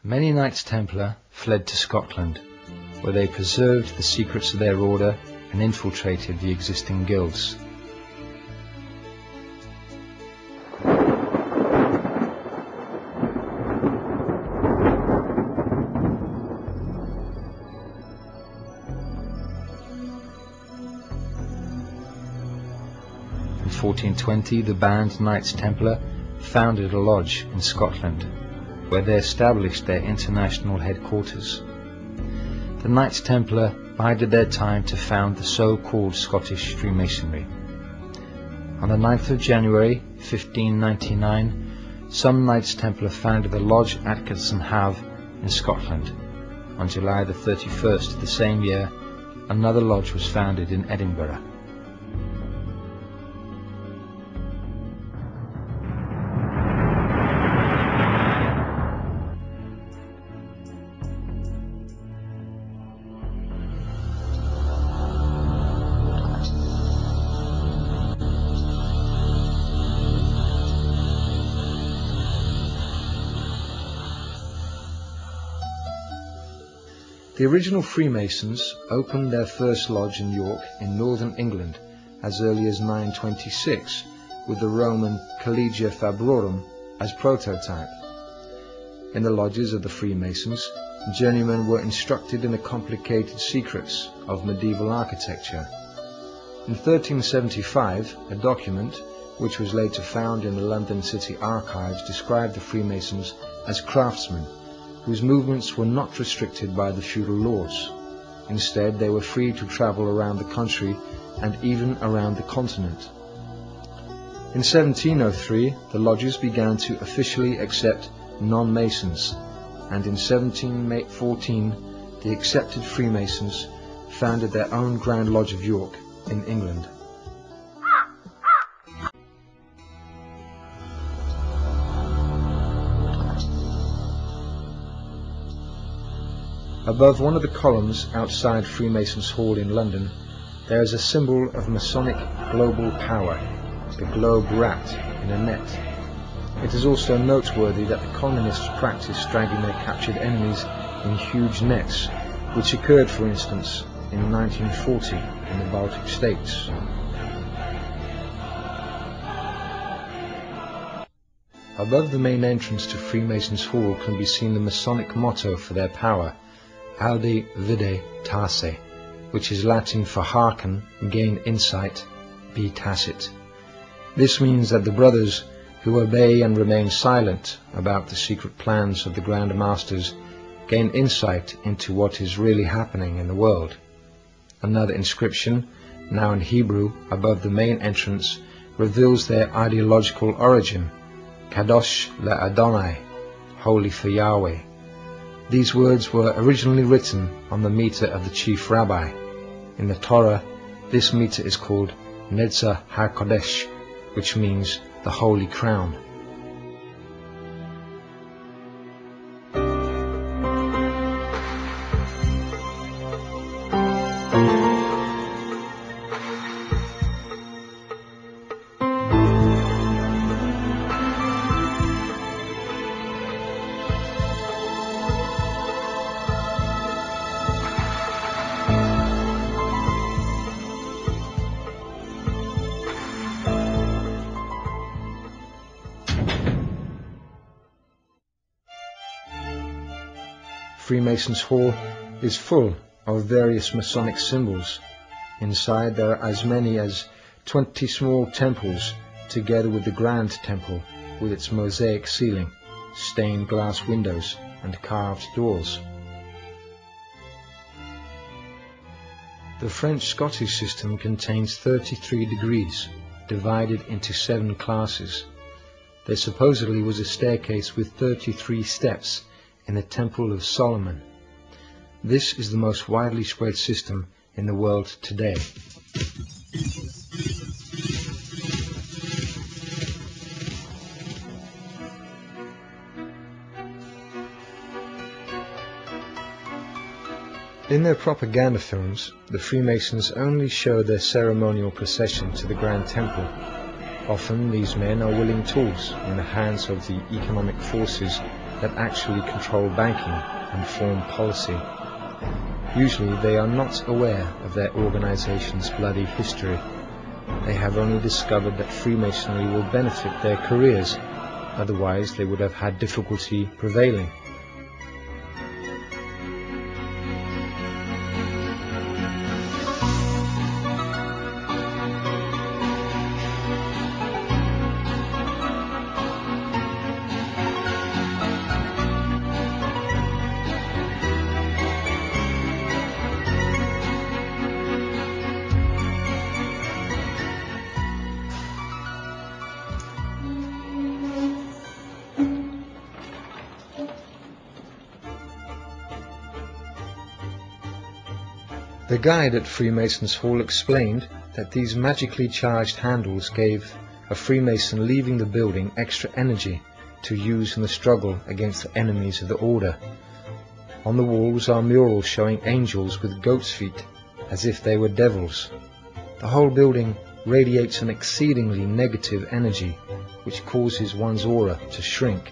Many Knights Templar fled to Scotland, where they preserved the secrets of their order and infiltrated the existing guilds. In 1420, the band Knights Templar founded a lodge in Scotland, where they established their international headquarters. The Knights Templar bided their time to found the so-called Scottish Freemasonry. On the 9th of January 1599, some Knights Templar founded the lodge at Atkinson Have in Scotland. On July the 31st of the same year, another lodge was founded in Edinburgh. The original Freemasons opened their first lodge in York in northern England as early as 926, with the Roman Collegia Fabrorum as prototype. In the lodges of the Freemasons, journeymen were instructed in the complicated secrets of medieval architecture. In 1375, a document, which was later found in the London City Archives, described the Freemasons as craftsmen, whose movements were not restricted by the feudal laws. Instead, they were free to travel around the country and even around the continent. In 1703, the lodges began to officially accept non-Masons, and in 1714, the accepted Freemasons founded their own Grand Lodge of York in England. Above one of the columns outside Freemasons' Hall in London, there is a symbol of Masonic global power, the globe rat in a net. It is also noteworthy that the colonists practiced dragging their captured enemies in huge nets, which occurred, for instance, in 1940 in the Baltic States. Above the main entrance to Freemasons' Hall can be seen the Masonic motto for their power, Alde vide tace, which is Latin for hearken, gain insight, be tacit. This means that the brothers who obey and remain silent about the secret plans of the Grand Masters gain insight into what is really happening in the world. Another inscription, now in Hebrew, above the main entrance, reveals their ideological origin, Kadosh le'Adonai, holy for Yahweh. These words were originally written on the mitre of the chief rabbi. In the Torah, this mitre is called Netzah HaKodesh, which means the Holy Crown. Freemasons' Hall is full of various Masonic symbols. Inside there are as many as 20 small temples, together with the Grand Temple with its mosaic ceiling, stained glass windows and carved doors. The French-Scottish system contains 33 degrees, divided into 7 classes. There supposedly was a staircase with 33 steps in the Temple of Solomon. This is the most widely spread system in the world today. In their propaganda films, the Freemasons only show their ceremonial procession to the Grand Temple. Often these men are willing tools in the hands of the economic forces that actually control banking and form policy. Usually they are not aware of their organization's bloody history. They have only discovered that Freemasonry will benefit their careers, otherwise they would have had difficulty prevailing. The guide at Freemasons' Hall explained that these magically charged handles gave a Freemason leaving the building extra energy to use in the struggle against the enemies of the order. On the walls are murals showing angels with goat's feet, as if they were devils. The whole building radiates an exceedingly negative energy, which causes one's aura to shrink.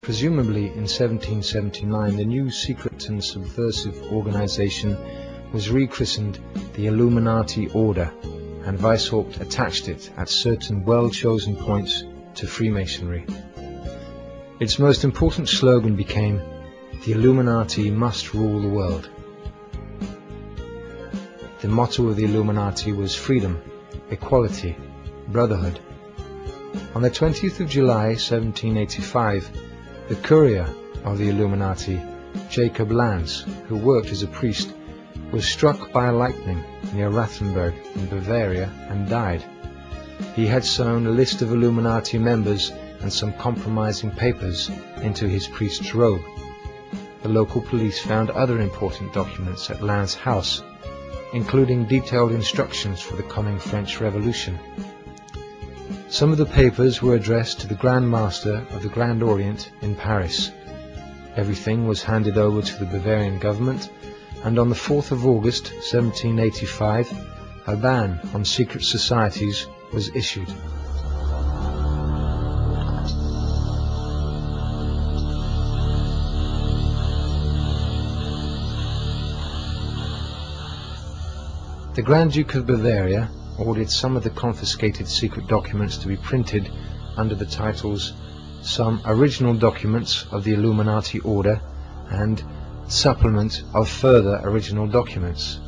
Presumably in 1779 the new secret and subversive organization was rechristened the Illuminati Order, and Weishaupt attached it at certain well-chosen points to Freemasonry. Its most important slogan became, "The Illuminati must rule the world." The motto of the Illuminati was freedom, equality, brotherhood. On the 20th of July 1785, the courier of the Illuminati, Jacob Lanz, who worked as a priest, was struck by lightning near Rathenberg in Bavaria and died. He had sewn a list of Illuminati members and some compromising papers into his priest's robe. The local police found other important documents at Lanz's house, including detailed instructions for the coming French Revolution. Some of the papers were addressed to the Grand Master of the Grand Orient in Paris. Everything was handed over to the Bavarian government, and on the 4th of August 1785, a ban on secret societies was issued. The Grand Duke of Bavaria ordered some of the confiscated secret documents to be printed under the titles "Some Original Documents of the Illuminati Order" and "Supplement of Further Original Documents."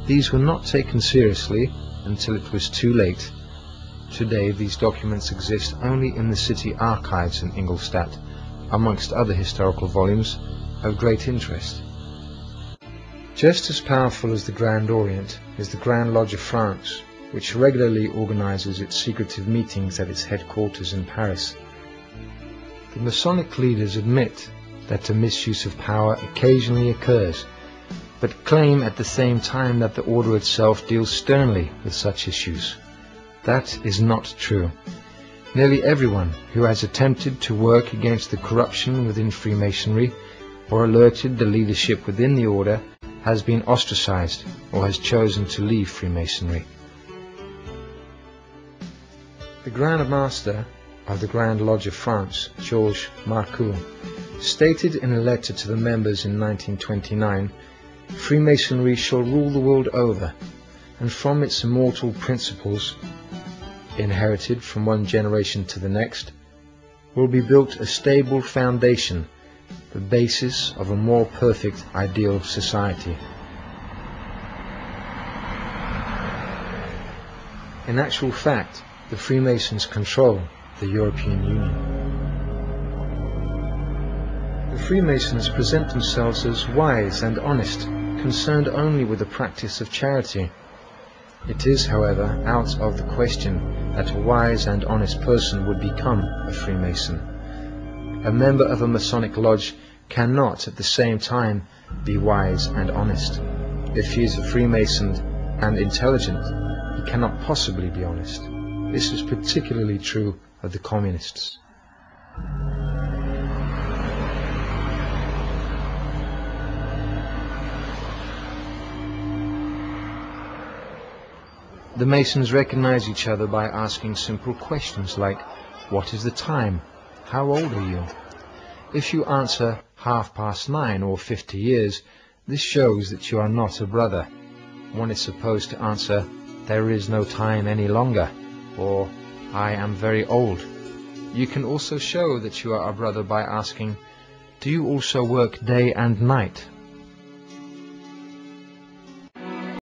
These were not taken seriously until it was too late. Today these documents exist only in the city archives in Ingolstadt, amongst other historical volumes of great interest. Just as powerful as the Grand Orient is the Grand Lodge of France, which regularly organizes its secretive meetings at its headquarters in Paris. The Masonic leaders admit that a misuse of power occasionally occurs, but claim at the same time that the order itself deals sternly with such issues. That is not true. Nearly everyone who has attempted to work against the corruption within Freemasonry or alerted the leadership within the order has been ostracized or has chosen to leave Freemasonry. The Grand Master of the Grand Lodge of France, Georges Marcoux, stated in a letter to the members in 1929, "Freemasonry shall rule the world over, and from its immortal principles, inherited from one generation to the next, will be built a stable foundation, the basis of a more perfect ideal society." In actual fact, the Freemasons control the European Union. The Freemasons present themselves as wise and honest, concerned only with the practice of charity. It is, however, out of the question that a wise and honest person would become a Freemason. A member of a Masonic lodge cannot at the same time be wise and honest. If he is a Freemason and intelligent, he cannot possibly be honest. This is particularly true of the communists. The Masons recognize each other by asking simple questions like, what is the time? How old are you? If you answer 9:30 or 50 years, this shows that you are not a brother. One is supposed to answer, there is no time any longer, or I am very old. You can also show that you are a brother by asking, do you also work day and night,